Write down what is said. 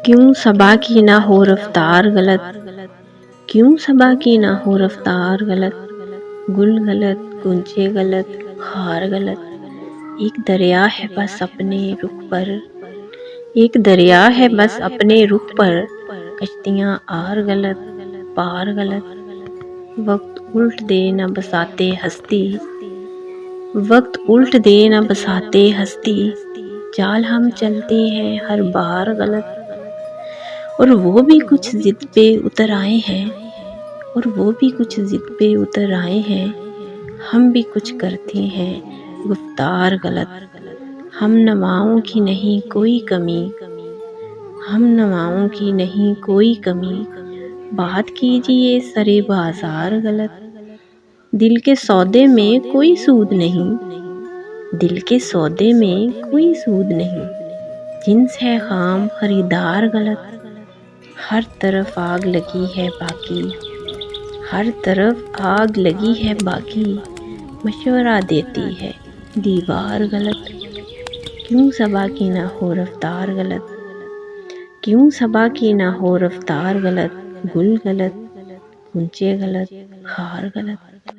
کیوں صبا کی نہ ہو رفتار غلط، کیوں صبا کی نہ ہو رفتار غلط، گل غلط، گنچے غلط، خار غلط، ایک دریا ہے بس اپنے رخ پر، ایک دریا ہے بس اپنے رخ پر، کشتیاں آر غلط، پار غلط، وقت الٹ دے نہ بساتے ہستی، وقت الٹ دے نہ بساتے ہستی، چال ہم چلتے ہیں ہر بار غلط، اور وہ بھی کچھ ضد پہ اتر آئے ہیں، اور وہ بھی کچھ ضد پہ اتر آئے ہیں، ہم بھی کچھ کرتے ہیں گفتار غلط، ہم نواؤں کی نہیں کوئی کمی، ہم نواؤں کی نہیں کوئی کمی، بات کیجئے سرے بازار غلط، دل کے سودے میں کوئی سود نہیں، دل کے سودے میں کوئی سود نہیں، جنس ہے خام خریدار غلط، ہر طرف آگ لگی ہے باقی، ہر طرف آگ لگی ہے باقی، مشورہ دیتی ہے دیوار غلط، کیوں صبا کی نہ ہو رفتار غلط، کیوں صبا کی نہ ہو رفتار غلط، گل غلط، گنچے غلط، خار غلط۔